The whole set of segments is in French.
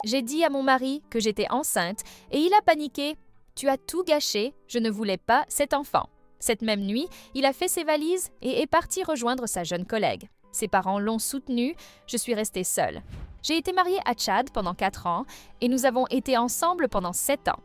J'ai dit à mon mari que j'étais enceinte et il a paniqué. Tu as tout gâché, je ne voulais pas cet enfant. Cette même nuit, il a fait ses valises et est parti rejoindre sa jeune collègue. Ses parents l'ont soutenu, je suis restée seule. J'ai été mariée à Chad pendant 4 ans et nous avons été ensemble pendant 7 ans.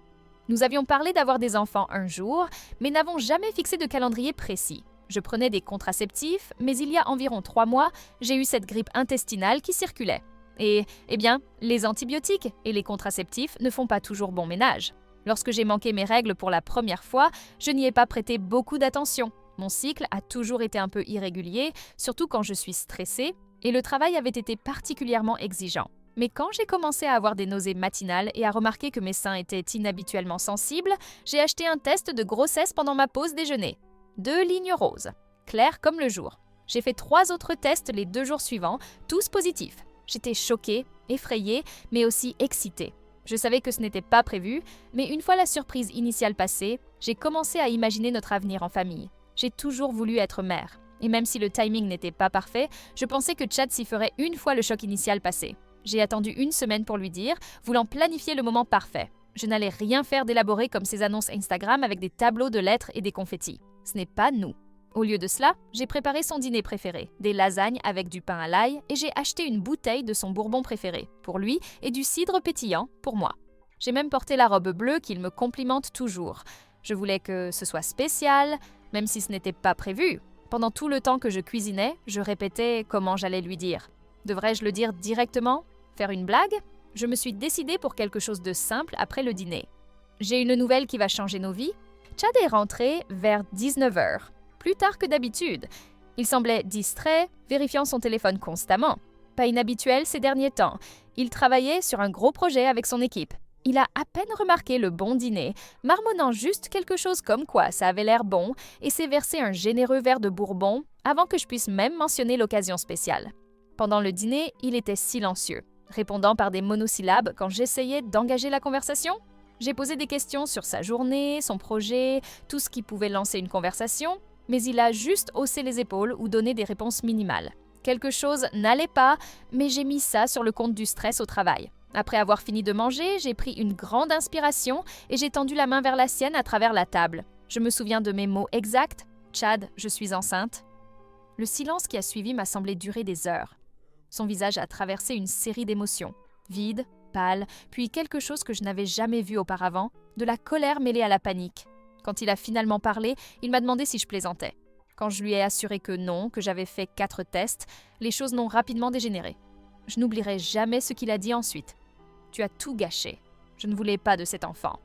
Nous avions parlé d'avoir des enfants un jour, mais n'avons jamais fixé de calendrier précis. Je prenais des contraceptifs, mais il y a environ 3 mois, j'ai eu cette grippe intestinale qui circulait. Et, eh bien, les antibiotiques et les contraceptifs ne font pas toujours bon ménage. Lorsque j'ai manqué mes règles pour la première fois, je n'y ai pas prêté beaucoup d'attention. Mon cycle a toujours été un peu irrégulier, surtout quand je suis stressée, et le travail avait été particulièrement exigeant. Mais quand j'ai commencé à avoir des nausées matinales et à remarquer que mes seins étaient inhabituellement sensibles, j'ai acheté un test de grossesse pendant ma pause déjeuner. 2 lignes roses, claires comme le jour. J'ai fait 3 autres tests les 2 jours suivants, tous positifs. J'étais choquée, effrayée, mais aussi excitée. Je savais que ce n'était pas prévu, mais une fois la surprise initiale passée, j'ai commencé à imaginer notre avenir en famille. J'ai toujours voulu être mère. Et même si le timing n'était pas parfait, je pensais que Chad s'y ferait une fois le choc initial passé. J'ai attendu 1 semaine pour lui dire, voulant planifier le moment parfait. Je n'allais rien faire d'élaboré comme ces annonces Instagram avec des tableaux de lettres et des confettis. Ce n'est pas nous. Au lieu de cela, j'ai préparé son dîner préféré, des lasagnes avec du pain à l'ail, et j'ai acheté une bouteille de son bourbon préféré, pour lui, et du cidre pétillant, pour moi. J'ai même porté la robe bleue qu'il me complimente toujours. Je voulais que ce soit spécial, même si ce n'était pas prévu. Pendant tout le temps que je cuisinais, je répétais comment j'allais lui dire. Devrais-je le dire directement? Faire une blague? Je me suis décidée pour quelque chose de simple après le dîner. J'ai une nouvelle qui va changer nos vies. Chad est rentré vers 19h. Plus tard que d'habitude. Il semblait distrait, vérifiant son téléphone constamment. Pas inhabituel ces derniers temps. Il travaillait sur un gros projet avec son équipe. Il a à peine remarqué le bon dîner, marmonnant juste quelque chose comme quoi ça avait l'air bon, et s'est versé un généreux verre de bourbon avant que je puisse même mentionner l'occasion spéciale. Pendant le dîner, il était silencieux, répondant par des monosyllabes quand j'essayais d'engager la conversation. J'ai posé des questions sur sa journée, son projet, tout ce qui pouvait lancer une conversation, mais il a juste haussé les épaules ou donné des réponses minimales. Quelque chose n'allait pas, mais j'ai mis ça sur le compte du stress au travail. Après avoir fini de manger, j'ai pris une grande inspiration et j'ai tendu la main vers la sienne à travers la table. Je me souviens de mes mots exacts. « Chad, je suis enceinte ». Le silence qui a suivi m'a semblé durer des heures. Son visage a traversé une série d'émotions. Vide, pâle, puis quelque chose que je n'avais jamais vu auparavant, de la colère mêlée à la panique. Quand il a finalement parlé, il m'a demandé si je plaisantais. Quand je lui ai assuré que non, que j'avais fait 4 tests, les choses n'ont rapidement dégénéré. Je n'oublierai jamais ce qu'il a dit ensuite. « Tu as tout gâché. Je ne voulais pas de cet enfant. »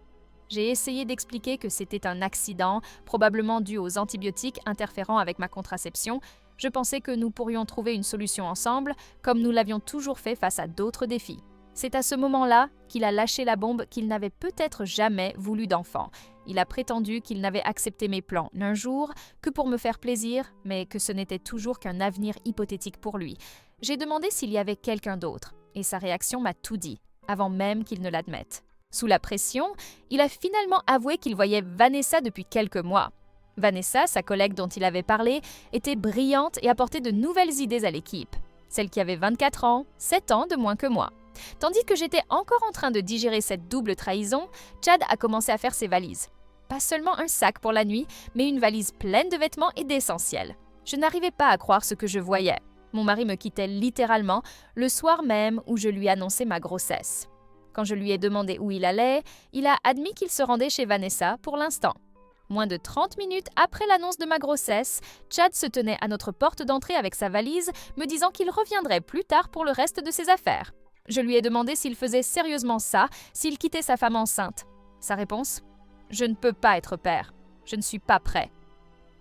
J'ai essayé d'expliquer que c'était un accident, probablement dû aux antibiotiques interférant avec ma contraception. Je pensais que nous pourrions trouver une solution ensemble, comme nous l'avions toujours fait face à d'autres défis. C'est à ce moment-là qu'il a lâché la bombe qu'il n'avait peut-être jamais voulu d'enfant. Il a prétendu qu'il n'avait accepté mes plans l'un jour que pour me faire plaisir, mais que ce n'était toujours qu'un avenir hypothétique pour lui. J'ai demandé s'il y avait quelqu'un d'autre, et sa réaction m'a tout dit, avant même qu'il ne l'admette. Sous la pression, il a finalement avoué qu'il voyait Vanessa depuis quelques mois. Vanessa, sa collègue dont il avait parlé, était brillante et apportait de nouvelles idées à l'équipe. Celle qui avait 24 ans, 7 ans de moins que moi. Tandis que j'étais encore en train de digérer cette double trahison, Chad a commencé à faire ses valises. Pas seulement un sac pour la nuit, mais une valise pleine de vêtements et d'essentiels. Je n'arrivais pas à croire ce que je voyais. Mon mari me quittait littéralement le soir même où je lui annonçais ma grossesse. Quand je lui ai demandé où il allait, il a admis qu'il se rendait chez Vanessa pour l'instant. Moins de 30 minutes après l'annonce de ma grossesse, Chad se tenait à notre porte d'entrée avec sa valise, me disant qu'il reviendrait plus tard pour le reste de ses affaires. Je lui ai demandé s'il faisait sérieusement ça, s'il quittait sa femme enceinte. Sa réponse ? Je ne peux pas être père. Je ne suis pas prêt.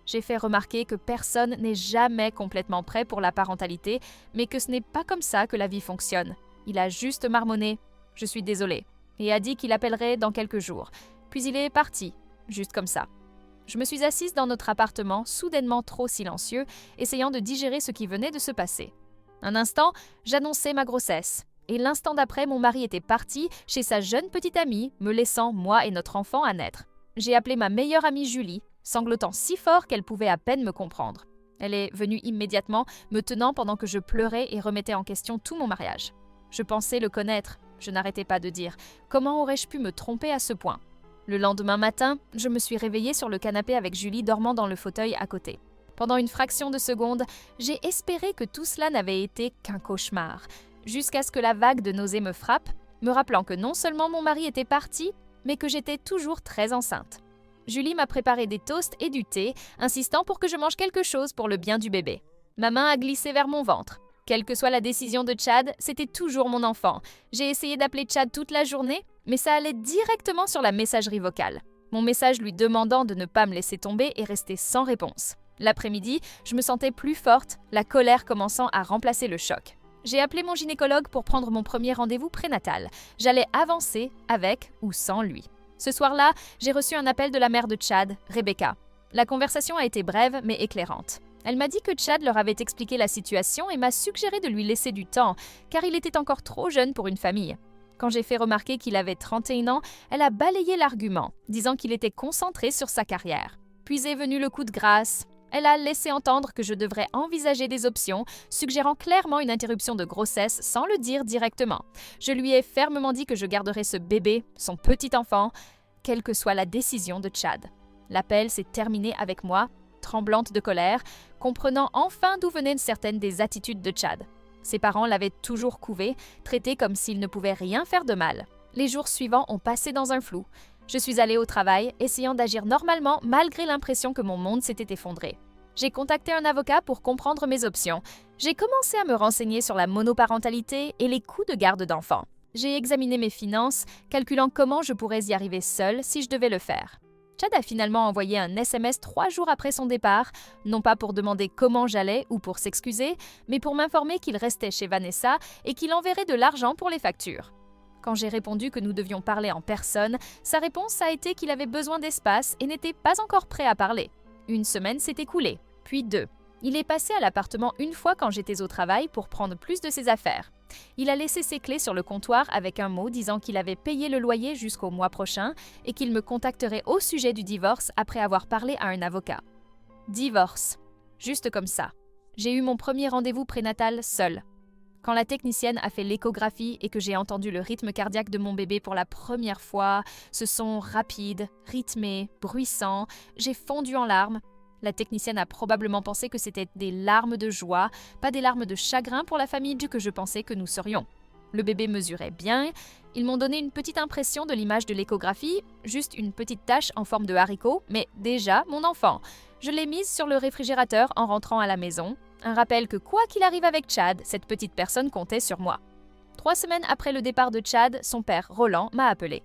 J'ai fait remarquer que personne n'est jamais complètement prêt pour la parentalité, mais que ce n'est pas comme ça que la vie fonctionne. Il a juste marmonné « Je suis désolé » et a dit qu'il appellerait dans quelques jours. Puis il est parti, juste comme ça. Je me suis assise dans notre appartement, soudainement trop silencieux, essayant de digérer ce qui venait de se passer. Un instant, j'annonçais ma grossesse. Et l'instant d'après, mon mari était parti chez sa jeune petite amie, me laissant moi et notre enfant à naître. J'ai appelé ma meilleure amie Julie, sanglotant si fort qu'elle pouvait à peine me comprendre. Elle est venue immédiatement, me tenant pendant que je pleurais et remettais en question tout mon mariage. Je pensais le connaître. Je n'arrêtais pas de dire « Comment aurais-je pu me tromper à ce point ?» Le lendemain matin, je me suis réveillée sur le canapé avec Julie dormant dans le fauteuil à côté. Pendant une fraction de seconde, j'ai espéré que tout cela n'avait été qu'un cauchemar, jusqu'à ce que la vague de nausées me frappe, me rappelant que non seulement mon mari était parti, mais que j'étais toujours très enceinte. Julie m'a préparé des toasts et du thé, insistant pour que je mange quelque chose pour le bien du bébé. Ma main a glissé vers mon ventre. Quelle que soit la décision de Chad, c'était toujours mon enfant. J'ai essayé d'appeler Chad toute la journée, mais ça allait directement sur la messagerie vocale. Mon message lui demandant de ne pas me laisser tomber est resté sans réponse. L'après-midi, je me sentais plus forte, la colère commençant à remplacer le choc. J'ai appelé mon gynécologue pour prendre mon premier rendez-vous prénatal. J'allais avancer avec ou sans lui. Ce soir-là, j'ai reçu un appel de la mère de Chad, Rebecca. La conversation a été brève mais éclairante. Elle m'a dit que Chad leur avait expliqué la situation et m'a suggéré de lui laisser du temps, car il était encore trop jeune pour une famille. Quand j'ai fait remarquer qu'il avait 31 ans, elle a balayé l'argument, disant qu'il était concentré sur sa carrière. Puis est venu le coup de grâce. Elle a laissé entendre que je devrais envisager des options, suggérant clairement une interruption de grossesse sans le dire directement. Je lui ai fermement dit que je garderais ce bébé, son petit enfant, quelle que soit la décision de Chad. L'appel s'est terminé avec moi, tremblante de colère, comprenant enfin d'où venaient certaines des attitudes de Chad. Ses parents l'avaient toujours couvé, traité comme s'il ne pouvait rien faire de mal. Les jours suivants ont passé dans un flou. Je suis allée au travail, essayant d'agir normalement malgré l'impression que mon monde s'était effondré. J'ai contacté un avocat pour comprendre mes options. J'ai commencé à me renseigner sur la monoparentalité et les coûts de garde d'enfants. J'ai examiné mes finances, calculant comment je pourrais y arriver seule si je devais le faire. Chad a finalement envoyé un SMS 3 jours après son départ, non pas pour demander comment j'allais ou pour s'excuser, mais pour m'informer qu'il restait chez Vanessa et qu'il enverrait de l'argent pour les factures. Quand j'ai répondu que nous devions parler en personne, sa réponse a été qu'il avait besoin d'espace et n'était pas encore prêt à parler. Une semaine s'est écoulée, puis 2. Il est passé à l'appartement une fois quand j'étais au travail pour prendre plus de ses affaires. Il a laissé ses clés sur le comptoir avec un mot disant qu'il avait payé le loyer jusqu'au mois prochain et qu'il me contacterait au sujet du divorce après avoir parlé à un avocat. Divorce. Juste comme ça. J'ai eu mon premier rendez-vous prénatal seul. Quand la technicienne a fait l'échographie et que j'ai entendu le rythme cardiaque de mon bébé pour la première fois, ce son rapide, rythmé, bruissant, j'ai fondu en larmes. La technicienne a probablement pensé que c'était des larmes de joie, pas des larmes de chagrin pour la famille que je pensais que nous serions. Le bébé mesurait bien, ils m'ont donné une petite impression de l'image de l'échographie, juste une petite tache en forme de haricot, mais déjà mon enfant. Je l'ai mise sur le réfrigérateur en rentrant à la maison, un rappel que quoi qu'il arrive avec Chad, cette petite personne comptait sur moi. 3 semaines après le départ de Chad, son père, Roland, m'a appelé.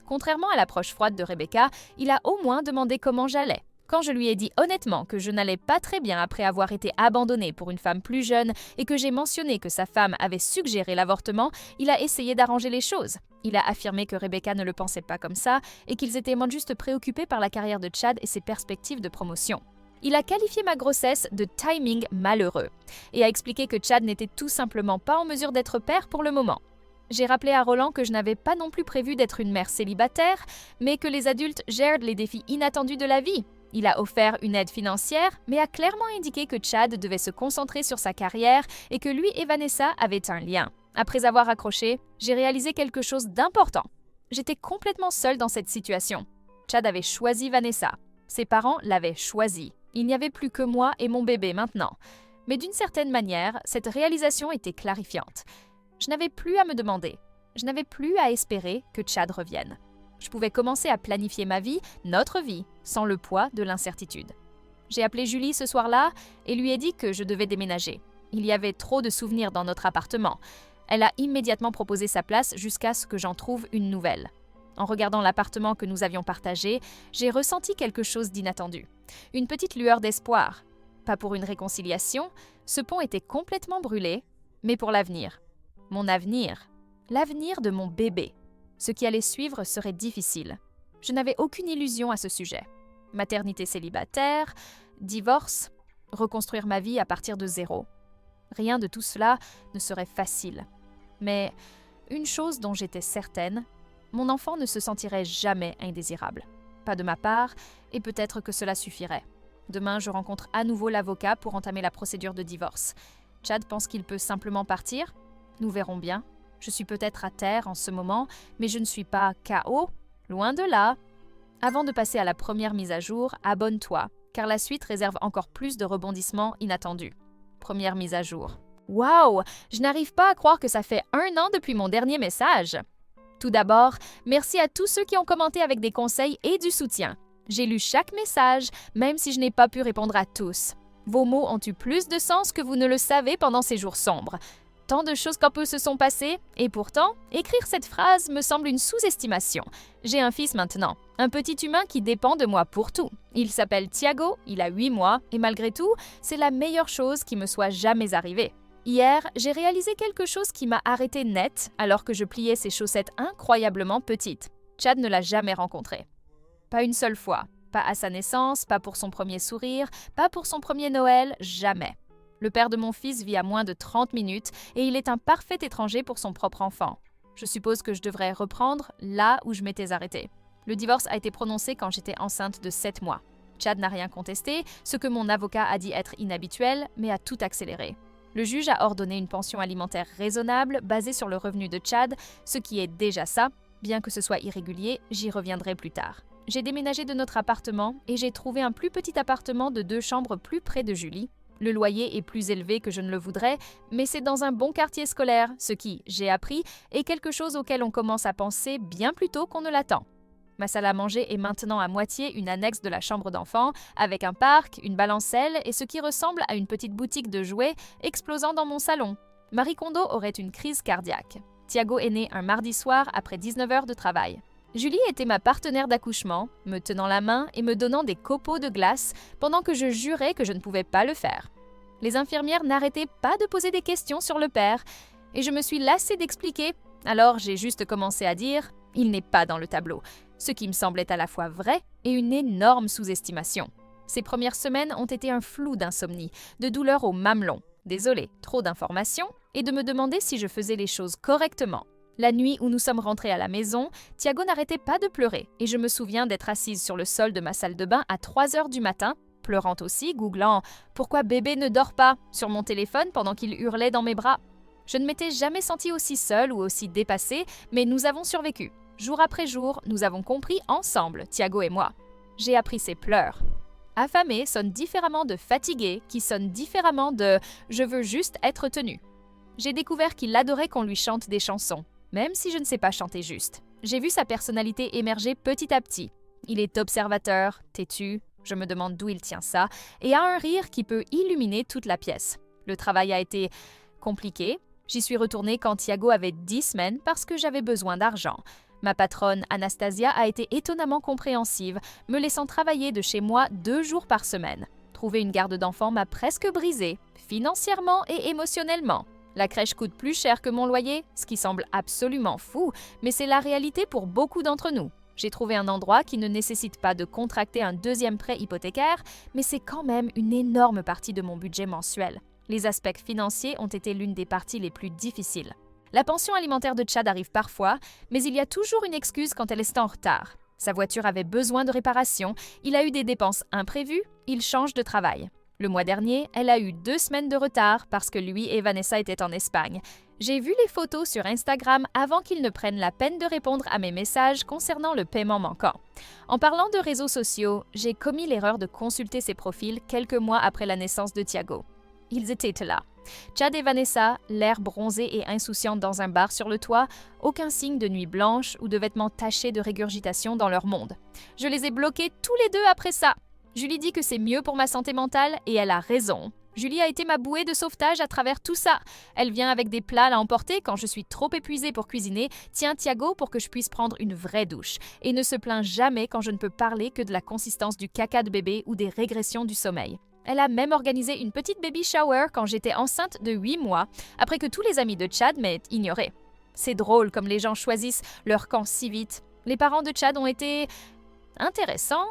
Contrairement à l'approche froide de Rebecca, il a au moins demandé comment j'allais. Quand je lui ai dit honnêtement que je n'allais pas très bien après avoir été abandonnée pour une femme plus jeune et que j'ai mentionné que sa femme avait suggéré l'avortement, il a essayé d'arranger les choses. Il a affirmé que Rebecca ne le pensait pas comme ça et qu'ils étaient juste préoccupés par la carrière de Chad et ses perspectives de promotion. Il a qualifié ma grossesse de timing malheureux et a expliqué que Chad n'était tout simplement pas en mesure d'être père pour le moment. J'ai rappelé à Roland que je n'avais pas non plus prévu d'être une mère célibataire, mais que les adultes gèrent les défis inattendus de la vie. Il a offert une aide financière, mais a clairement indiqué que Chad devait se concentrer sur sa carrière et que lui et Vanessa avaient un lien. Après avoir accroché, j'ai réalisé quelque chose d'important. J'étais complètement seule dans cette situation. Chad avait choisi Vanessa. Ses parents l'avaient choisi. Il n'y avait plus que moi et mon bébé maintenant. Mais d'une certaine manière, cette réalisation était clarifiante. Je n'avais plus à me demander. Je n'avais plus à espérer que Chad revienne. Je pouvais commencer à planifier ma vie, notre vie, sans le poids de l'incertitude. J'ai appelé Julie ce soir-là et lui ai dit que je devais déménager. Il y avait trop de souvenirs dans notre appartement. Elle a immédiatement proposé sa place jusqu'à ce que j'en trouve une nouvelle. En regardant l'appartement que nous avions partagé, j'ai ressenti quelque chose d'inattendu. Une petite lueur d'espoir. Pas pour une réconciliation, ce pont était complètement brûlé, mais pour l'avenir. Mon avenir. L'avenir de mon bébé. Ce qui allait suivre serait difficile. Je n'avais aucune illusion à ce sujet. Maternité célibataire, divorce, reconstruire ma vie à partir de zéro. Rien de tout cela ne serait facile. Mais une chose dont j'étais certaine, mon enfant ne se sentirait jamais indésirable. Pas de ma part, et peut-être que cela suffirait. Demain, je rencontre à nouveau l'avocat pour entamer la procédure de divorce. Chad pense qu'il peut simplement partir. Nous verrons bien. Je suis peut-être à terre en ce moment, mais je ne suis pas KO, loin de là. Avant de passer à la première mise à jour, abonne-toi, car la suite réserve encore plus de rebondissements inattendus. Première mise à jour. Waouh! Je n'arrive pas à croire que ça fait 1 an depuis mon dernier message. Tout d'abord, merci à tous ceux qui ont commenté avec des conseils et du soutien. J'ai lu chaque message, même si je n'ai pas pu répondre à tous. Vos mots ont eu plus de sens que vous ne le savez pendant ces jours sombres. Tant de choses qu'un peu se sont passées, et pourtant, écrire cette phrase me semble une sous-estimation. J'ai un fils maintenant, un petit humain qui dépend de moi pour tout. Il s'appelle Thiago, il a 8 mois, et malgré tout, c'est la meilleure chose qui me soit jamais arrivée. Hier, j'ai réalisé quelque chose qui m'a arrêté net alors que je pliais ses chaussettes incroyablement petites. Chad ne l'a jamais rencontré. Pas une seule fois. Pas à sa naissance, pas pour son premier sourire, pas pour son premier Noël, jamais. Le père de mon fils vit à moins de 30 minutes et il est un parfait étranger pour son propre enfant. Je suppose que je devrais reprendre là où je m'étais arrêtée. Le divorce a été prononcé quand j'étais enceinte de 7 mois. Chad n'a rien contesté, ce que mon avocat a dit être inhabituel, mais a tout accéléré. Le juge a ordonné une pension alimentaire raisonnable basée sur le revenu de Chad, ce qui est déjà ça. Bien que ce soit irrégulier, j'y reviendrai plus tard. J'ai déménagé de notre appartement et j'ai trouvé un plus petit appartement de 2 chambres plus près de Julie. Le loyer est plus élevé que je ne le voudrais, mais c'est dans un bon quartier scolaire, ce qui, j'ai appris, est quelque chose auquel on commence à penser bien plus tôt qu'on ne l'attend. Ma salle à manger est maintenant à moitié une annexe de la chambre d'enfant, avec un parc, une balancelle et ce qui ressemble à une petite boutique de jouets explosant dans mon salon. Marie Kondo aurait une crise cardiaque. Thiago est né un mardi soir après 19 heures de travail. Julie était ma partenaire d'accouchement, me tenant la main et me donnant des copeaux de glace pendant que je jurais que je ne pouvais pas le faire. Les infirmières n'arrêtaient pas de poser des questions sur le père et je me suis lassée d'expliquer, alors j'ai juste commencé à dire « il n'est pas dans le tableau », ce qui me semblait à la fois vrai et une énorme sous-estimation. Ces premières semaines ont été un flou d'insomnie, de douleur au mamelon, désolé, trop d'informations, et de me demander si je faisais les choses correctement. La nuit où nous sommes rentrés à la maison, Thiago n'arrêtait pas de pleurer et je me souviens d'être assise sur le sol de ma salle de bain à 3 heures du matin, pleurant aussi, googlant « Pourquoi bébé ne dort pas ?» sur mon téléphone pendant qu'il hurlait dans mes bras. Je ne m'étais jamais sentie aussi seule ou aussi dépassée, mais nous avons survécu. Jour après jour, nous avons compris ensemble, Thiago et moi. J'ai appris ses pleurs. Affamé sonne différemment de fatigué, qui sonne différemment de « je veux juste être tenu ». J'ai découvert qu'il adorait qu'on lui chante des chansons, même si je ne sais pas chanter juste. J'ai vu sa personnalité émerger petit à petit. Il est observateur, têtu, je me demande d'où il tient ça, et a un rire qui peut illuminer toute la pièce. Le travail a été compliqué. J'y suis retournée quand Thiago avait 10 semaines parce que j'avais besoin d'argent. Ma patronne Anastasia a été étonnamment compréhensive, me laissant travailler de chez moi 2 jours par semaine. Trouver une garde d'enfants m'a presque brisée, financièrement et émotionnellement. La crèche coûte plus cher que mon loyer, ce qui semble absolument fou, mais c'est la réalité pour beaucoup d'entre nous. J'ai trouvé un endroit qui ne nécessite pas de contracter un 2e prêt hypothécaire, mais c'est quand même une énorme partie de mon budget mensuel. Les aspects financiers ont été l'une des parties les plus difficiles. La pension alimentaire de Chad arrive parfois, mais il y a toujours une excuse quand elle est en retard. Sa voiture avait besoin de réparation, il a eu des dépenses imprévues, il change de travail. Le mois dernier, elle a eu 2 semaines de retard parce que lui et Vanessa étaient en Espagne. J'ai vu les photos sur Instagram avant qu'ils ne prennent la peine de répondre à mes messages concernant le paiement manquant. En parlant de réseaux sociaux, j'ai commis l'erreur de consulter ses profils quelques mois après la naissance de Thiago. Ils étaient là. Chad et Vanessa, l'air bronzé et insouciant dans un bar sur le toit, aucun signe de nuit blanche ou de vêtements tachés de régurgitation dans leur monde. Je les ai bloqués tous les 2 après ça. Julie dit que c'est mieux pour ma santé mentale et elle a raison. Julie a été ma bouée de sauvetage à travers tout ça. Elle vient avec des plats à emporter quand je suis trop épuisée pour cuisiner, tient Thiago pour que je puisse prendre une vraie douche et ne se plaint jamais quand je ne peux parler que de la consistance du caca de bébé ou des régressions du sommeil. Elle a même organisé une petite baby shower quand j'étais enceinte de 8 mois, après que tous les amis de Chad m'aient ignorée. C'est drôle comme les gens choisissent leur camp si vite. Les parents de Chad ont été intéressants.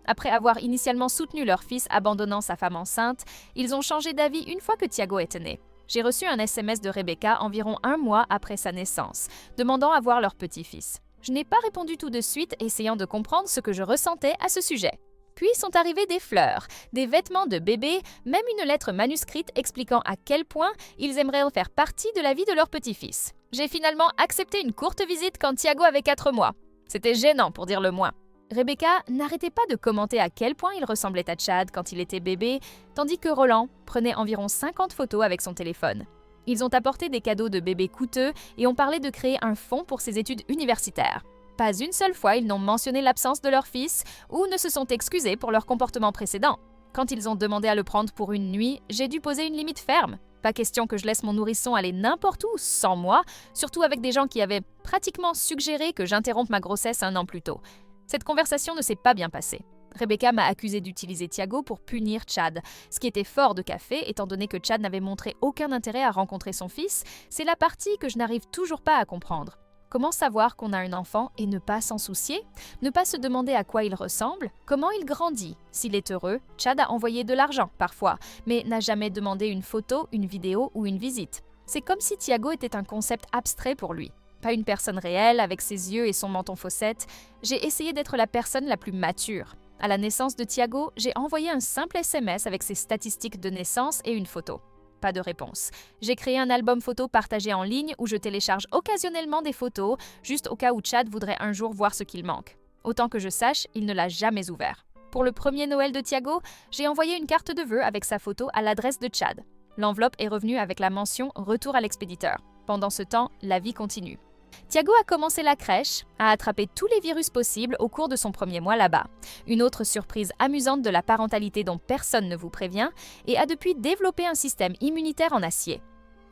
Après avoir initialement soutenu leur fils abandonnant sa femme enceinte, ils ont changé d'avis une fois que Thiago est né. J'ai reçu un SMS de Rebecca environ 1 mois après sa naissance, demandant à voir leur petit-fils. Je n'ai pas répondu tout de suite, essayant de comprendre ce que je ressentais à ce sujet. Puis sont arrivées des fleurs, des vêtements de bébé, même une lettre manuscrite expliquant à quel point ils aimeraient faire partie de la vie de leur petit-fils. J'ai finalement accepté une courte visite quand Thiago avait 4 mois. C'était gênant pour dire le moins. Rebecca n'arrêtait pas de commenter à quel point il ressemblait à Chad quand il était bébé, tandis que Roland prenait environ 50 photos avec son téléphone. Ils ont apporté des cadeaux de bébé coûteux et ont parlé de créer un fonds pour ses études universitaires. Pas une seule fois ils n'ont mentionné l'absence de leur fils ou ne se sont excusés pour leur comportement précédent. Quand ils ont demandé à le prendre pour une nuit, j'ai dû poser une limite ferme. Pas question que je laisse mon nourrisson aller n'importe où sans moi, surtout avec des gens qui avaient pratiquement suggéré que j'interrompe ma grossesse 1 an plus tôt. Cette conversation ne s'est pas bien passée. Rebecca m'a accusé d'utiliser Thiago pour punir Chad, ce qui était fort de café étant donné que Chad n'avait montré aucun intérêt à rencontrer son fils. C'est la partie que je n'arrive toujours pas à comprendre. Comment savoir qu'on a un enfant et ne pas s'en soucier? Ne pas se demander à quoi il ressemble? Comment il grandit? S'il est heureux, Chad a envoyé de l'argent, parfois, mais n'a jamais demandé une photo, une vidéo ou une visite. C'est comme si Thiago était un concept abstrait pour lui. Pas une personne réelle, avec ses yeux et son menton faussette. J'ai essayé d'être la personne la plus mature. À la naissance de Thiago, j'ai envoyé un simple SMS avec ses statistiques de naissance et une photo. Pas de réponse. J'ai créé un album photo partagé en ligne où je télécharge occasionnellement des photos, juste au cas où Chad voudrait un jour voir ce qu'il manque. Autant que je sache, il ne l'a jamais ouvert. Pour le premier Noël de Thiago, j'ai envoyé une carte de vœux avec sa photo à l'adresse de Chad. L'enveloppe est revenue avec la mention « Retour à l'expéditeur ». Pendant ce temps, la vie continue. Thiago a commencé la crèche, a attrapé tous les virus possibles au cours de son premier mois là-bas. Une autre surprise amusante de la parentalité dont personne ne vous prévient, et a depuis développé un système immunitaire en acier.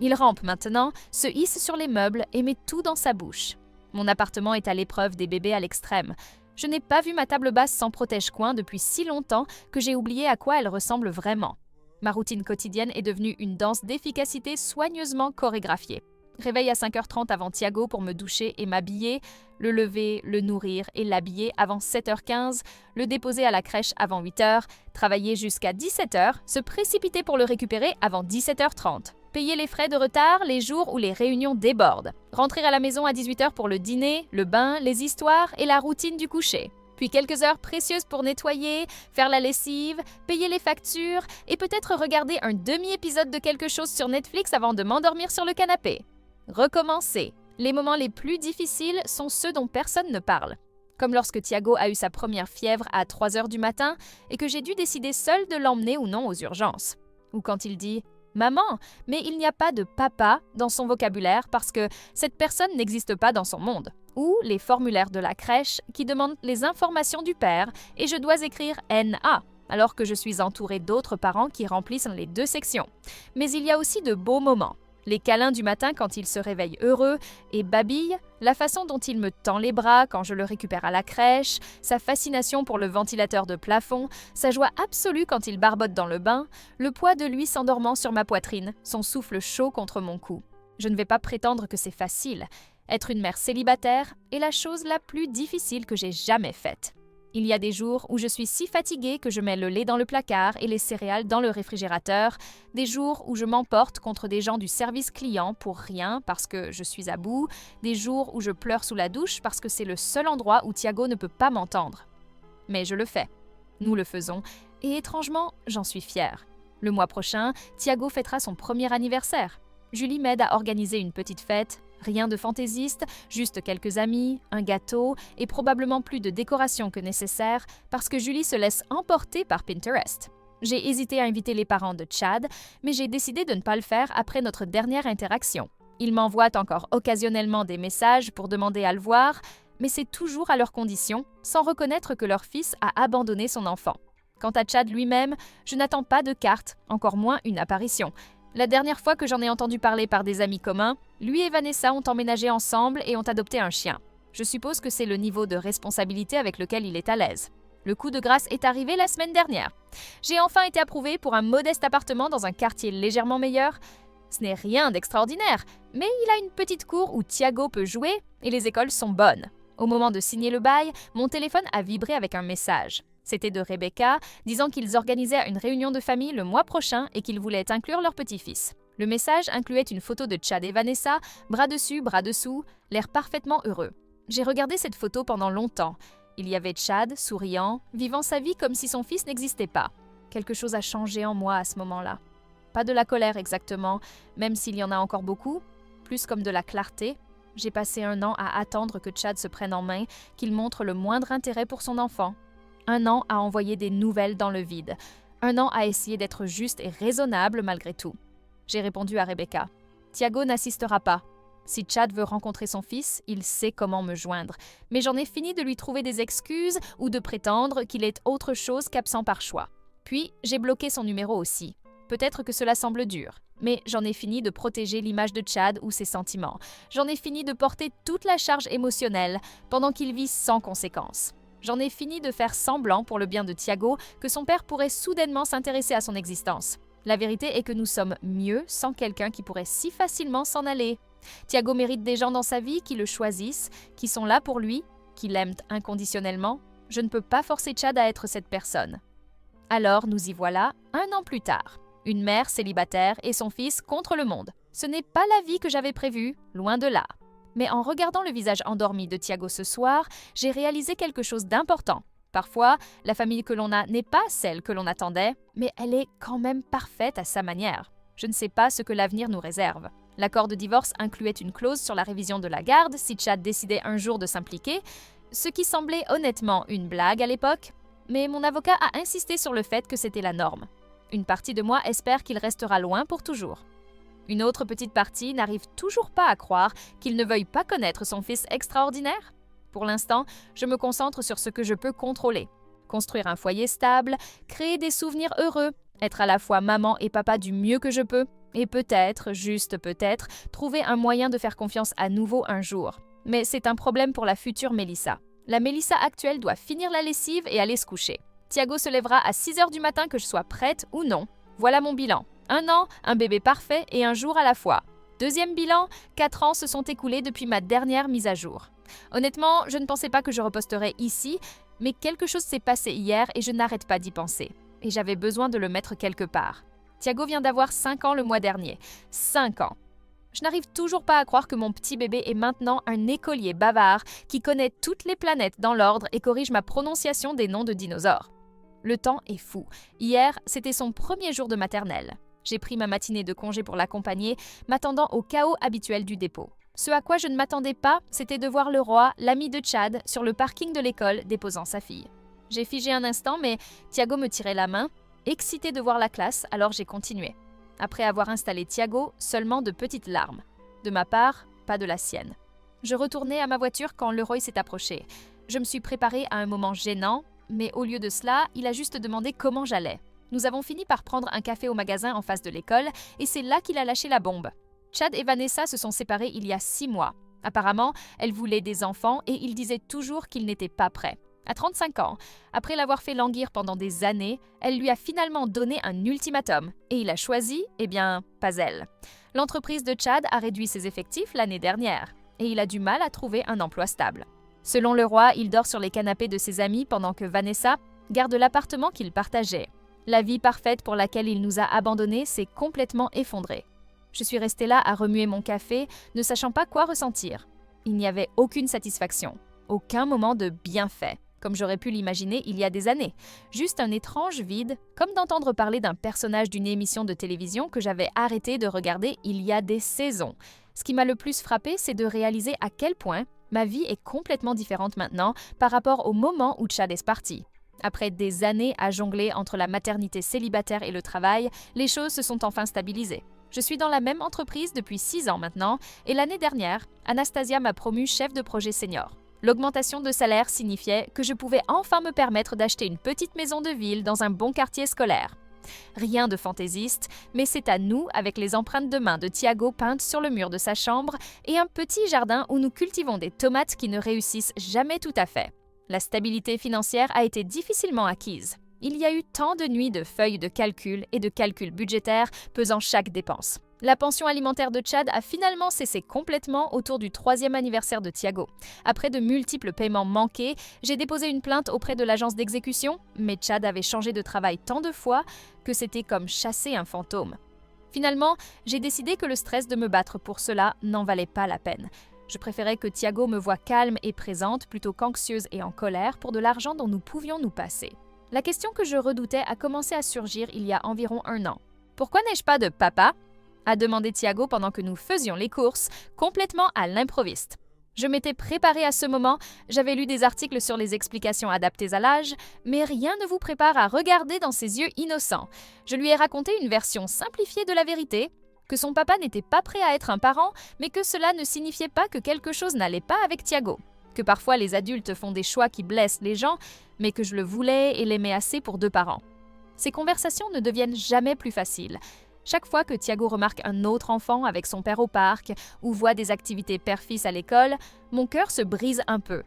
Il rampe maintenant, se hisse sur les meubles et met tout dans sa bouche. Mon appartement est à l'épreuve des bébés à l'extrême. Je n'ai pas vu ma table basse sans protège-coin depuis si longtemps que j'ai oublié à quoi elle ressemble vraiment. Ma routine quotidienne est devenue une danse d'efficacité soigneusement chorégraphiée. Réveil à 5h30 avant Thiago pour me doucher et m'habiller, le lever, le nourrir et l'habiller avant 7h15, le déposer à la crèche avant 8h, travailler jusqu'à 17h, se précipiter pour le récupérer avant 17h30, payer les frais de retard les jours où les réunions débordent, rentrer à la maison à 18h pour le dîner, le bain, les histoires et la routine du coucher. Puis quelques heures précieuses pour nettoyer, faire la lessive, payer les factures et peut-être regarder un demi-épisode de quelque chose sur Netflix avant de m'endormir sur le canapé. Recommencer. Les moments les plus difficiles sont ceux dont personne ne parle. Comme lorsque Thiago a eu sa première fièvre à 3h du matin et que j'ai dû décider seule de l'emmener ou non aux urgences. Ou quand il dit « Maman, mais il n'y a pas de papa dans son vocabulaire parce que cette personne n'existe pas dans son monde. » Ou les formulaires de la crèche qui demandent les informations du père et je dois écrire NA, alors que je suis entourée d'autres parents qui remplissent les 2 sections. Mais il y a aussi de beaux moments. Les câlins du matin quand il se réveille heureux et babille, la façon dont il me tend les bras quand je le récupère à la crèche, sa fascination pour le ventilateur de plafond, sa joie absolue quand il barbote dans le bain, le poids de lui s'endormant sur ma poitrine, son souffle chaud contre mon cou. Je ne vais pas prétendre que c'est facile. Être une mère célibataire est la chose la plus difficile que j'ai jamais faite. Il y a des jours où je suis si fatiguée que je mets le lait dans le placard et les céréales dans le réfrigérateur, des jours où je m'emporte contre des gens du service client pour rien parce que je suis à bout, des jours où je pleure sous la douche parce que c'est le seul endroit où Thiago ne peut pas m'entendre. Mais je le fais. Nous le faisons et étrangement, j'en suis fière. Le mois prochain, Thiago fêtera son premier anniversaire. Julie m'aide à organiser une petite fête. Rien de fantaisiste, juste quelques amis, un gâteau et probablement plus de décoration que nécessaire parce que Julie se laisse emporter par Pinterest. J'ai hésité à inviter les parents de Chad, mais j'ai décidé de ne pas le faire après notre dernière interaction. Ils m'envoient encore occasionnellement des messages pour demander à le voir, mais c'est toujours à leurs conditions, sans reconnaître que leur fils a abandonné son enfant. Quant à Chad lui-même, je n'attends pas de carte, encore moins une apparition. La dernière fois que j'en ai entendu parler par des amis communs, lui et Vanessa ont emménagé ensemble et ont adopté un chien. Je suppose que c'est le niveau de responsabilité avec lequel il est à l'aise. Le coup de grâce est arrivé la semaine dernière. J'ai enfin été approuvée pour un modeste appartement dans un quartier légèrement meilleur. Ce n'est rien d'extraordinaire, mais il a une petite cour où Thiago peut jouer et les écoles sont bonnes. Au moment de signer le bail, mon téléphone a vibré avec un message. C'était de Rebecca, disant qu'ils organisaient une réunion de famille le mois prochain et qu'ils voulaient inclure leur petit-fils. Le message incluait une photo de Chad et Vanessa, bras dessus, bras dessous, l'air parfaitement heureux. J'ai regardé cette photo pendant longtemps. Il y avait Chad, souriant, vivant sa vie comme si son fils n'existait pas. Quelque chose a changé en moi à ce moment-là. Pas de la colère exactement, même s'il y en a encore beaucoup. plus comme de la clarté. J'ai passé 1 an à attendre que Chad se prenne en main, qu'il montre le moindre intérêt pour son enfant. 1 an à envoyer des nouvelles dans le vide. 1 an à essayer d'être juste et raisonnable malgré tout. J'ai répondu à Rebecca. Tiago n'assistera pas. Si Chad veut rencontrer son fils, il sait comment me joindre. Mais j'en ai fini de lui trouver des excuses ou de prétendre qu'il est autre chose qu'absent par choix. Puis, j'ai bloqué son numéro aussi. Peut-être que cela semble dur, mais j'en ai fini de protéger l'image de Chad ou ses sentiments. J'en ai fini de porter toute la charge émotionnelle pendant qu'il vit sans conséquence. J'en ai fini de faire semblant, pour le bien de Tiago, que son père pourrait soudainement s'intéresser à son existence. La vérité est que nous sommes mieux sans quelqu'un qui pourrait si facilement s'en aller. Tiago mérite des gens dans sa vie qui le choisissent, qui sont là pour lui, qui l'aiment inconditionnellement. Je ne peux pas forcer Chad à être cette personne. Alors nous y voilà, 1 an plus tard. Une mère célibataire et son fils contre le monde. Ce n'est pas la vie que j'avais prévue, loin de là. Mais en regardant le visage endormi de Tiago ce soir, j'ai réalisé quelque chose d'important. Parfois, la famille que l'on a n'est pas celle que l'on attendait, mais elle est quand même parfaite à sa manière. Je ne sais pas ce que l'avenir nous réserve. L'accord de divorce incluait une clause sur la révision de la garde si Chad décidait un jour de s'impliquer, ce qui semblait honnêtement une blague à l'époque, mais mon avocat a insisté sur le fait que c'était la norme. Une partie de moi espère qu'il restera loin pour toujours. Une autre petite partie n'arrive toujours pas à croire qu'il ne veuille pas connaître son fils extraordinaire. Pour l'instant, je me concentre sur ce que je peux contrôler. Construire un foyer stable, créer des souvenirs heureux, être à la fois maman et papa du mieux que je peux, et peut-être, juste peut-être, trouver un moyen de faire confiance à nouveau un jour. Mais c'est un problème pour la future Mélissa. La Mélissa actuelle doit finir la lessive et aller se coucher. Tiago se lèvera à 6h du matin que je sois prête ou non. Voilà mon bilan. 1 an, un bébé parfait et un jour à la fois. Deuxième bilan, 4 ans se sont écoulés depuis ma dernière mise à jour. Honnêtement, je ne pensais pas que je reposterais ici, mais quelque chose s'est passé hier et je n'arrête pas d'y penser. Et j'avais besoin de le mettre quelque part. Tiago vient d'avoir 5 ans le mois dernier. 5 ans. Je n'arrive toujours pas à croire que mon petit bébé est maintenant un écolier bavard qui connaît toutes les planètes dans l'ordre et corrige ma prononciation des noms de dinosaures. Le temps est fou. Hier, c'était son premier jour de maternelle. J'ai pris ma matinée de congé pour l'accompagner, m'attendant au chaos habituel du dépôt. Ce à quoi je ne m'attendais pas, c'était de voir le roi, l'ami de Chad, sur le parking de l'école déposant sa fille. J'ai figé un instant, mais Tiago me tirait la main, excité de voir la classe, alors j'ai continué. Après avoir installé Tiago, seulement de petites larmes. De ma part, pas de la sienne. Je retournais à ma voiture quand Leroy s'est approché. Je me suis préparée à un moment gênant, mais au lieu de cela, il a juste demandé comment j'allais. Nous avons fini par prendre un café au magasin en face de l'école, et c'est là qu'il a lâché la bombe. Chad et Vanessa se sont séparés il y a 6 mois. Apparemment, elle voulait des enfants et il disait toujours qu'il n'était pas prêt. À 35 ans, après l'avoir fait languir pendant des années, elle lui a finalement donné un ultimatum. Et il a choisi, pas elle. L'entreprise de Chad a réduit ses effectifs l'année dernière. Et il a du mal à trouver un emploi stable. Selon le roi, il dort sur les canapés de ses amis pendant que Vanessa garde l'appartement qu'il partageait. La vie parfaite pour laquelle il nous a abandonnés s'est complètement effondrée. Je suis restée là à remuer mon café, ne sachant pas quoi ressentir. Il n'y avait aucune satisfaction, aucun moment de bienfait, comme j'aurais pu l'imaginer il y a des années. Juste un étrange vide, comme d'entendre parler d'un personnage d'une émission de télévision que j'avais arrêté de regarder il y a des saisons. Ce qui m'a le plus frappé, c'est de réaliser à quel point ma vie est complètement différente maintenant par rapport au moment où Chad est parti. Après des années à jongler entre la maternité célibataire et le travail, les choses se sont enfin stabilisées. Je suis dans la même entreprise depuis 6 ans maintenant et l'année dernière, Anastasia m'a promu chef de projet senior. L'augmentation de salaire signifiait que je pouvais enfin me permettre d'acheter une petite maison de ville dans un bon quartier scolaire. Rien de fantaisiste, mais c'est à nous avec les empreintes de main de Tiago peintes sur le mur de sa chambre et un petit jardin où nous cultivons des tomates qui ne réussissent jamais tout à fait. La stabilité financière a été difficilement acquise. Il y a eu tant de nuits de feuilles de calcul et de calculs budgétaires pesant chaque dépense. La pension alimentaire de Chad a finalement cessé complètement autour du 3e anniversaire de Tiago. Après de multiples paiements manqués, j'ai déposé une plainte auprès de l'agence d'exécution, mais Chad avait changé de travail tant de fois que c'était comme chasser un fantôme. Finalement, j'ai décidé que le stress de me battre pour cela n'en valait pas la peine. Je préférais que Tiago me voie calme et présente plutôt qu'anxieuse et en colère pour de l'argent dont nous pouvions nous passer. La question que je redoutais a commencé à surgir il y a environ 1 an. Pourquoi n'ai-je pas de papa? a demandé Thiago pendant que nous faisions les courses, complètement à l'improviste. Je m'étais préparée à ce moment, j'avais lu des articles sur les explications adaptées à l'âge, mais rien ne vous prépare à regarder dans ses yeux innocents. Je lui ai raconté une version simplifiée de la vérité, que son papa n'était pas prêt à être un parent, mais que cela ne signifiait pas que quelque chose n'allait pas avec Thiago, que parfois les adultes font des choix qui blessent les gens, mais que je le voulais et l'aimais assez pour 2 parents. Ces conversations ne deviennent jamais plus faciles. Chaque fois que Thiago remarque un autre enfant avec son père au parc ou voit des activités père-fils à l'école, mon cœur se brise un peu.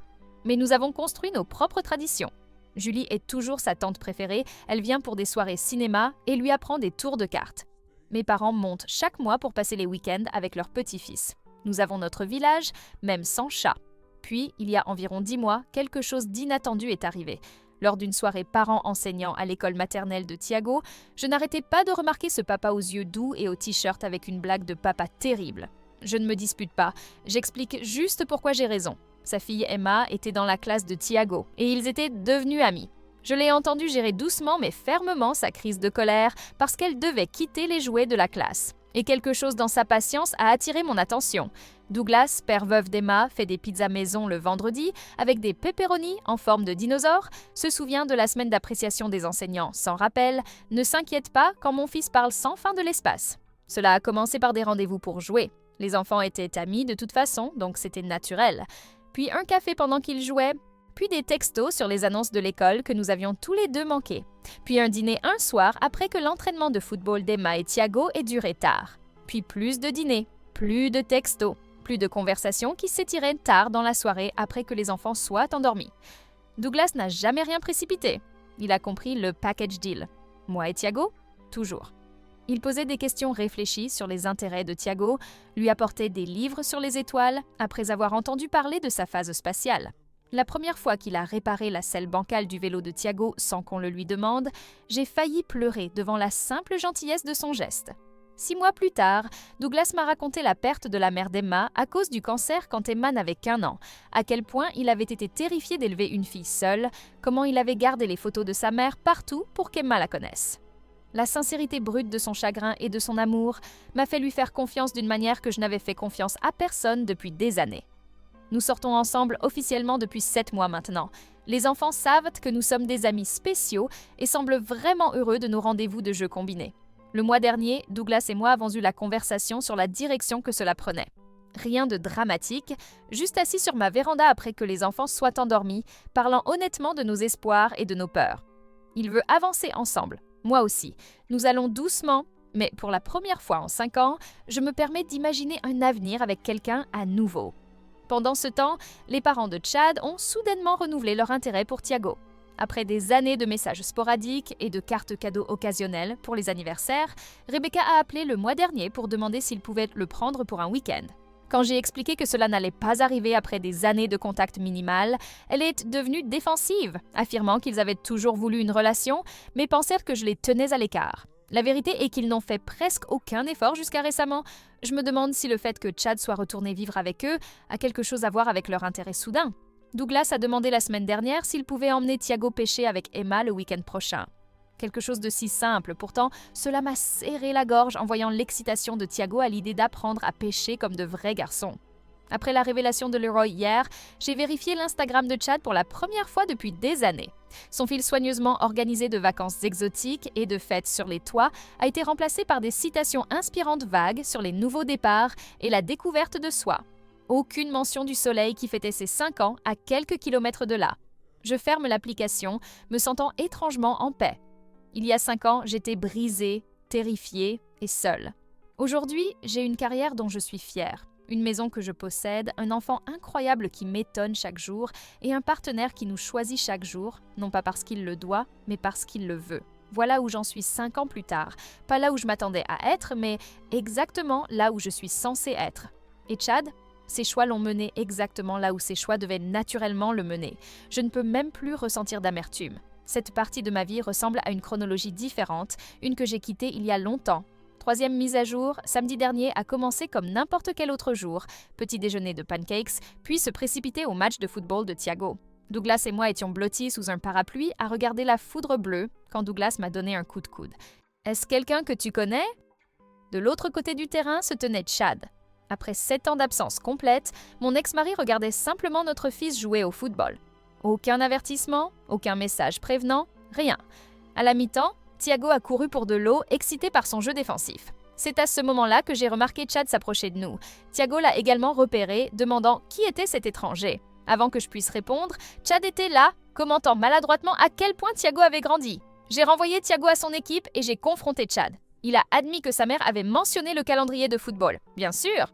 Mais nous avons construit nos propres traditions. Julie est toujours sa tante préférée, elle vient pour des soirées cinéma et lui apprend des tours de cartes. Mes parents montent chaque mois pour passer les week-ends avec leur petit-fils. Nous avons notre village, même sans chat. Puis, il y a environ 10 mois, quelque chose d'inattendu est arrivé. Lors d'une soirée parents-enseignants à l'école maternelle de Thiago, je n'arrêtais pas de remarquer ce papa aux yeux doux et au t-shirt avec une blague de papa terrible. Je ne me dispute pas, j'explique juste pourquoi j'ai raison. Sa fille Emma était dans la classe de Thiago et ils étaient devenus amis. Je l'ai entendu gérer doucement mais fermement sa crise de colère parce qu'elle devait quitter les jouets de la classe. Et quelque chose dans sa patience a attiré mon attention. Douglas, père veuf d'Emma, fait des pizzas maison le vendredi avec des pepperonis en forme de dinosaures, se souvient de la semaine d'appréciation des enseignants sans rappel, ne s'inquiète pas quand mon fils parle sans fin de l'espace. Cela a commencé par des rendez-vous pour jouer. Les enfants étaient amis de toute façon, donc c'était naturel. Puis un café pendant qu'ils jouaient, puis des textos sur les annonces de l'école que nous avions tous les 2 manqués. Puis un dîner un soir après que l'entraînement de football d'Emma et Thiago ait duré tard. Puis plus de dîners, plus de textos, plus de conversations qui s'étiraient tard dans la soirée après que les enfants soient endormis. Douglas n'a jamais rien précipité. Il a compris le package deal. Moi et Thiago, toujours. Il posait des questions réfléchies sur les intérêts de Thiago, lui apportait des livres sur les étoiles après avoir entendu parler de sa phase spatiale. La première fois qu'il a réparé la selle bancale du vélo de Thiago sans qu'on le lui demande, j'ai failli pleurer devant la simple gentillesse de son geste. 6 mois plus tard, Douglas m'a raconté la perte de la mère d'Emma à cause du cancer quand Emma n'avait qu'1 an, à quel point il avait été terrifié d'élever une fille seule, comment il avait gardé les photos de sa mère partout pour qu'Emma la connaisse. La sincérité brute de son chagrin et de son amour m'a fait lui faire confiance d'une manière que je n'avais fait confiance à personne depuis des années. Nous sortons ensemble officiellement depuis 7 mois maintenant. Les enfants savent que nous sommes des amis spéciaux et semblent vraiment heureux de nos rendez-vous de jeux combinés. Le mois dernier, Douglas et moi avons eu la conversation sur la direction que cela prenait. Rien de dramatique, juste assis sur ma véranda après que les enfants soient endormis, parlant honnêtement de nos espoirs et de nos peurs. Il veut avancer ensemble, moi aussi. Nous allons doucement, mais pour la première fois en 5 ans, je me permets d'imaginer un avenir avec quelqu'un à nouveau. Pendant ce temps, les parents de Chad ont soudainement renouvelé leur intérêt pour Thiago. Après des années de messages sporadiques et de cartes cadeaux occasionnelles pour les anniversaires, Rebecca a appelé le mois dernier pour demander s'il pouvait le prendre pour un week-end. Quand j'ai expliqué que cela n'allait pas arriver après des années de contact minimal, elle est devenue défensive, affirmant qu'ils avaient toujours voulu une relation, mais pensèrent que je les tenais à l'écart. La vérité est qu'ils n'ont fait presque aucun effort jusqu'à récemment. Je me demande si le fait que Chad soit retourné vivre avec eux a quelque chose à voir avec leur intérêt soudain. Douglas a demandé la semaine dernière s'il pouvait emmener Thiago pêcher avec Emma le week-end prochain. Quelque chose de si simple, pourtant, cela m'a serré la gorge en voyant l'excitation de Thiago à l'idée d'apprendre à pêcher comme de vrais garçons. Après la révélation de Leroy hier, j'ai vérifié l'Instagram de Chad pour la première fois depuis des années. Son fil soigneusement organisé de vacances exotiques et de fêtes sur les toits a été remplacé par des citations inspirantes vagues sur les nouveaux départs et la découverte de soi. Aucune mention du soleil qui fêtait ses 5 ans à quelques kilomètres de là. Je ferme l'application, me sentant étrangement en paix. Il y a 5 ans, j'étais brisée, terrifiée et seule. Aujourd'hui, j'ai une carrière dont je suis fière. Une maison que je possède, un enfant incroyable qui m'étonne chaque jour et un partenaire qui nous choisit chaque jour, non pas parce qu'il le doit, mais parce qu'il le veut. Voilà où j'en suis 5 ans plus tard. Pas là où je m'attendais à être, mais exactement là où je suis censée être. Et Chad ? Ses choix l'ont mené exactement là où ses choix devaient naturellement le mener. Je ne peux même plus ressentir d'amertume. Cette partie de ma vie ressemble à une chronologie différente, une que j'ai quittée il y a longtemps. 3e mise à jour, samedi dernier, a commencé comme n'importe quel autre jour. Petit déjeuner de pancakes, puis se précipiter au match de football de Thiago. Douglas et moi étions blottis sous un parapluie à regarder la foudre bleue quand Douglas m'a donné un coup de coude. « Est-ce quelqu'un que tu connais ?» De l'autre côté du terrain se tenait Chad. Après 7 ans d'absence complète, mon ex-mari regardait simplement notre fils jouer au football. Aucun avertissement, aucun message prévenant, rien. À la mi-temps, Thiago a couru pour de l'eau, excité par son jeu défensif. C'est à ce moment-là que j'ai remarqué Chad s'approcher de nous. Thiago l'a également repéré, demandant qui était cet étranger. Avant que je puisse répondre, Chad était là, commentant maladroitement à quel point Thiago avait grandi. J'ai renvoyé Thiago à son équipe et j'ai confronté Chad. Il a admis que sa mère avait mentionné le calendrier de football. Bien sûr.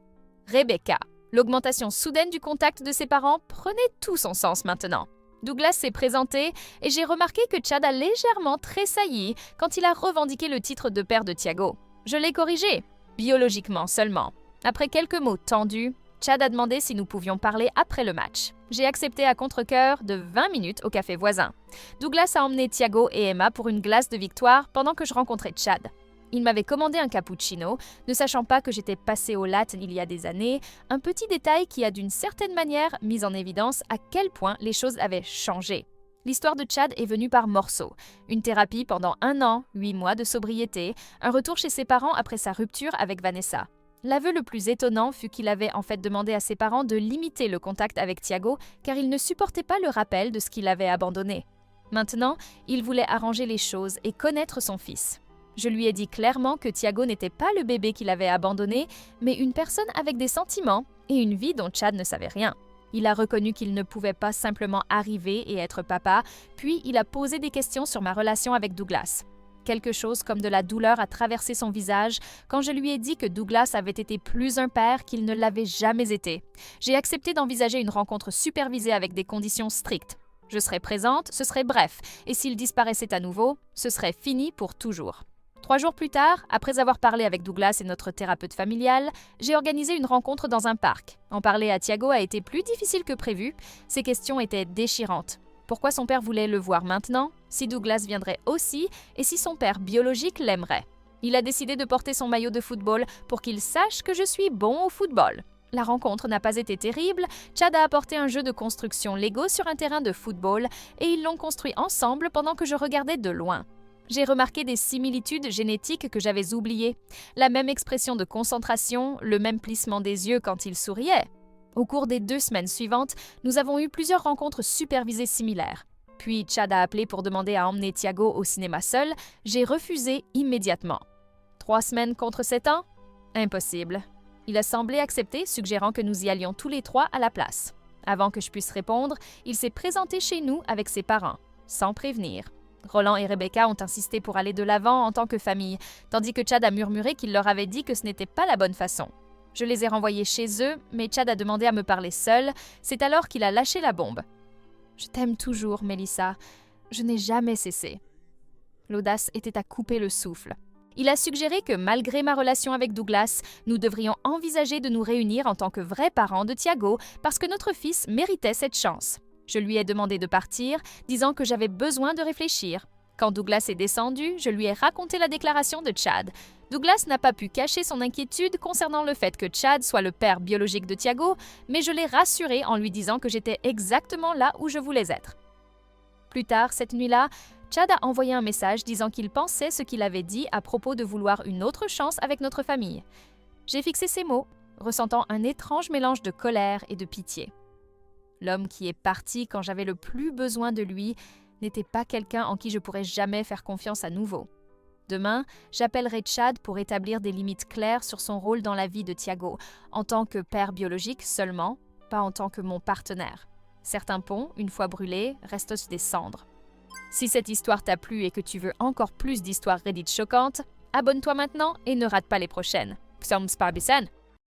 Rebecca. L'augmentation soudaine du contact de ses parents prenait tout son sens maintenant. Douglas s'est présenté et j'ai remarqué que Chad a légèrement tressailli quand il a revendiqué le titre de père de Thiago. Je l'ai corrigé, biologiquement seulement. Après quelques mots tendus, Chad a demandé si nous pouvions parler après le match. J'ai accepté à contre-cœur de 20 minutes au café voisin. Douglas a emmené Thiago et Emma pour une glace de victoire pendant que je rencontrais Chad. Il m'avait commandé un cappuccino, ne sachant pas que j'étais passée au latte il y a des années, un petit détail qui a d'une certaine manière mis en évidence à quel point les choses avaient changé. L'histoire de Chad est venue par morceaux. Une thérapie pendant 1 an, 8 mois de sobriété, un retour chez ses parents après sa rupture avec Vanessa. L'aveu le plus étonnant fut qu'il avait en fait demandé à ses parents de limiter le contact avec Thiago car il ne supportait pas le rappel de ce qu'il avait abandonné. Maintenant, il voulait arranger les choses et connaître son fils. Je lui ai dit clairement que Thiago n'était pas le bébé qu'il avait abandonné, mais une personne avec des sentiments et une vie dont Chad ne savait rien. Il a reconnu qu'il ne pouvait pas simplement arriver et être papa, puis il a posé des questions sur ma relation avec Douglas. Quelque chose comme de la douleur a traversé son visage quand je lui ai dit que Douglas avait été plus un père qu'il ne l'avait jamais été. J'ai accepté d'envisager une rencontre supervisée avec des conditions strictes. Je serais présente, ce serait bref, et s'il disparaissait à nouveau, ce serait fini pour toujours. 3 jours plus tard, après avoir parlé avec Douglas et notre thérapeute familial, j'ai organisé une rencontre dans un parc. En parler à Thiago a été plus difficile que prévu. Ses questions étaient déchirantes. Pourquoi son père voulait le voir maintenant? Si Douglas viendrait aussi et si son père biologique l'aimerait. Il a décidé de porter son maillot de football pour qu'il sache que je suis bon au football. La rencontre n'a pas été terrible. Chad a apporté un jeu de construction Lego sur un terrain de football et ils l'ont construit ensemble pendant que je regardais de loin. J'ai remarqué des similitudes génétiques que j'avais oubliées. La même expression de concentration, le même plissement des yeux quand il souriait. Au cours des 2 semaines suivantes, nous avons eu plusieurs rencontres supervisées similaires. Puis Chad a appelé pour demander à emmener Thiago au cinéma seul. J'ai refusé immédiatement. 3 semaines contre 7 ans? Impossible. Il a semblé accepter, suggérant que nous y allions tous les 3 à la place. Avant que je puisse répondre, il s'est présenté chez nous avec ses parents, sans prévenir. Roland et Rebecca ont insisté pour aller de l'avant en tant que famille, tandis que Chad a murmuré qu'il leur avait dit que ce n'était pas la bonne façon. Je les ai renvoyés chez eux, mais Chad a demandé à me parler seul. C'est alors qu'il a lâché la bombe. « Je t'aime toujours, Melissa. Je n'ai jamais cessé. » L'audace était à couper le souffle. Il a suggéré que malgré ma relation avec Douglas, nous devrions envisager de nous réunir en tant que vrais parents de Thiago parce que notre fils méritait cette chance. Je lui ai demandé de partir, disant que j'avais besoin de réfléchir. Quand Douglas est descendu, je lui ai raconté la déclaration de Chad. Douglas n'a pas pu cacher son inquiétude concernant le fait que Chad soit le père biologique de Thiago, mais je l'ai rassuré en lui disant que j'étais exactement là où je voulais être. Plus tard, cette nuit-là, Chad a envoyé un message disant qu'il pensait ce qu'il avait dit à propos de vouloir une autre chance avec notre famille. J'ai fixé ces mots, ressentant un étrange mélange de colère et de pitié. L'homme qui est parti quand j'avais le plus besoin de lui n'était pas quelqu'un en qui je pourrais jamais faire confiance à nouveau. Demain, j'appellerai Chad pour établir des limites claires sur son rôle dans la vie de Thiago, en tant que père biologique seulement, pas en tant que mon partenaire. Certains ponts, une fois brûlés, restent des cendres. Si cette histoire t'a plu et que tu veux encore plus d'histoires Reddit choquantes, abonne-toi maintenant et ne rate pas les prochaines. Psalms Parbisan.